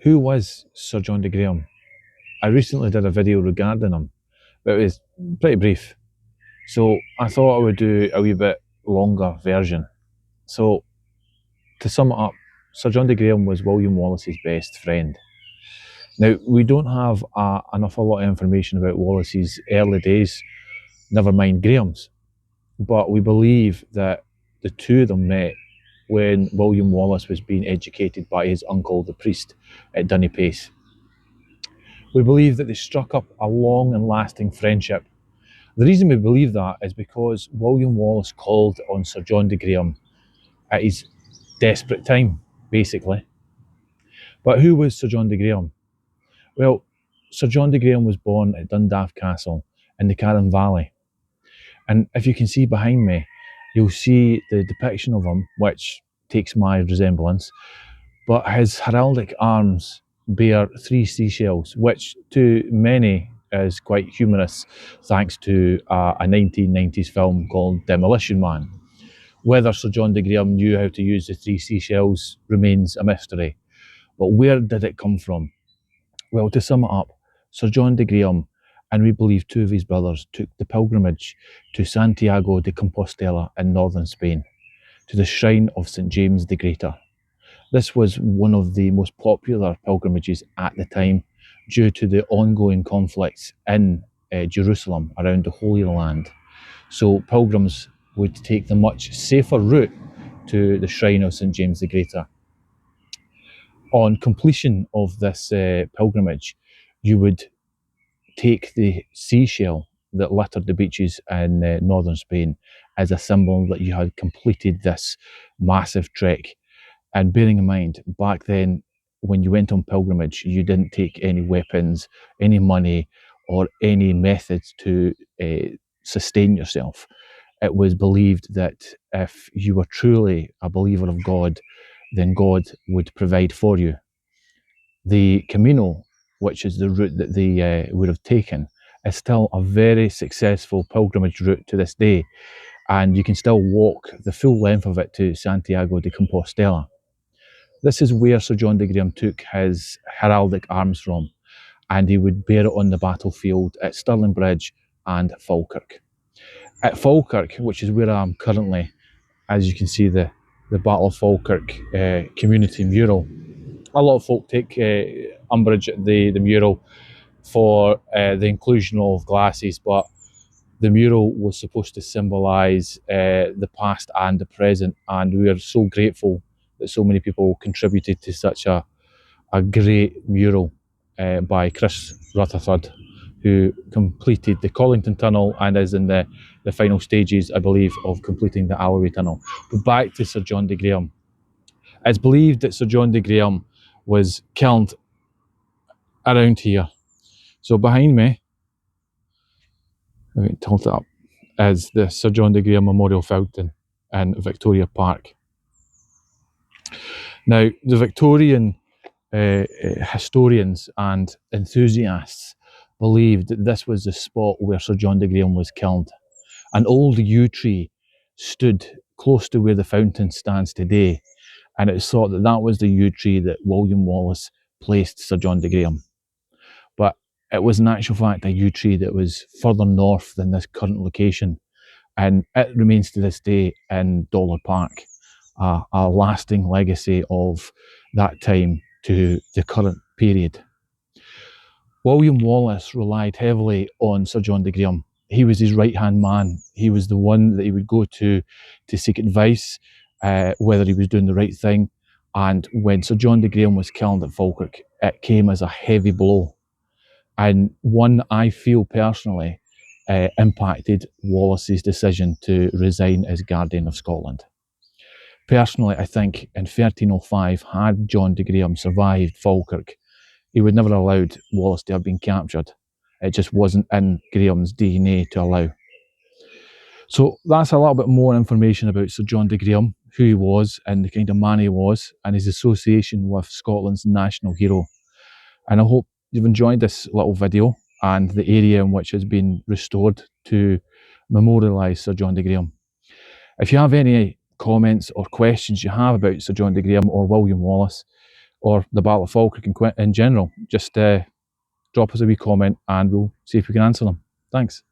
Who was Sir John de Graham? I recently did a video regarding him, but it was pretty brief. So I thought I would do a wee bit longer version. So to sum it up, Sir John de Graham was William Wallace's best friend. Now, we don't have an awful lot of information about Wallace's early days, never mind Graham's, but we believe that the two of them met when William Wallace was being educated by his uncle, the priest, at Dunnipace. We believe that they struck up a long and lasting friendship. The reason we believe that is because William Wallace called on Sir John de Graham at his desperate time, basically. But who was Sir John de Graham? Well, Sir John de Graham was born at Dundaff Castle in the Carron Valley. And if you can see behind me, you'll see the depiction of him, which takes my resemblance, but his heraldic arms bear 3 seashells, which to many is quite humorous, thanks to a 1990s film called Demolition Man. Whether Sir John de Graham knew how to use the 3 seashells remains a mystery. But where did it come from? Well, to sum it up, Sir John de Graham, and we believe 2 of his brothers, took the pilgrimage to Santiago de Compostela in northern Spain, to the shrine of St James the Greater. This was one of the most popular pilgrimages at the time due to the ongoing conflicts in Jerusalem around the Holy Land. So pilgrims would take the much safer route to the shrine of St James the Greater. On completion of this pilgrimage, you would take the seashell that littered the beaches in northern Spain as a symbol that you had completed this massive trek. And bearing in mind, back then, when you went on pilgrimage, you didn't take any weapons, any money, or any methods to sustain yourself. It was believed that if you were truly a believer of God, then God would provide for you. The Camino, which is the route that they would have taken, is still a very successful pilgrimage route to this day, and you can still walk the full length of it to Santiago de Compostela. This is where Sir John de Graham took his heraldic arms from, and he would bear it on the battlefield at Stirling Bridge and Falkirk. At Falkirk, which is where I am currently, as you can see the Battle of Falkirk community mural, a lot of folk take umbrage at the mural for the inclusion of glasses, but the mural was supposed to symbolise the past and the present, and we are so grateful that so many people contributed to such a great mural by Chris Rutherford, who completed the Collington Tunnel and is in the final stages, I believe, of completing the Alloway Tunnel. But back to Sir John de Graham. It's believed that Sir John de Graham was killed around here. So behind me, let me tilt it up, is the Sir John de Graham Memorial Fountain in Victoria Park. Now, the Victorian historians and enthusiasts believed that this was the spot where Sir John de Graham was killed. An old yew tree stood close to where the fountain stands today, and it was thought that that was the yew tree that William Wallace placed Sir John de Graham. But it was in actual fact a yew tree that was further north than this current location, and it remains to this day in Dollar Park, a lasting legacy of that time to the current period. William Wallace relied heavily on Sir John de Graham. He was his right-hand man. He was the one that he would go to seek advice, whether he was doing the right thing. And when Sir John de Graham was killed at Falkirk, it came as a heavy blow, and one I feel personally impacted Wallace's decision to resign as Guardian of Scotland. Personally, I think in 1305, had John de Graham survived Falkirk, he would never have allowed Wallace to have been captured. It just wasn't in Graham's DNA to allow. So that's a little bit more information about Sir John de Graham, who he was and the kind of man he was, and his association with Scotland's national hero. And I hope you've enjoyed this little video and the area in which has been restored to memorialise Sir John de Graham. If you have any comments or questions you have about Sir John de Graham or William Wallace, or the Battle of Falkirk in general, just drop us a wee comment and we'll see if we can answer them. Thanks.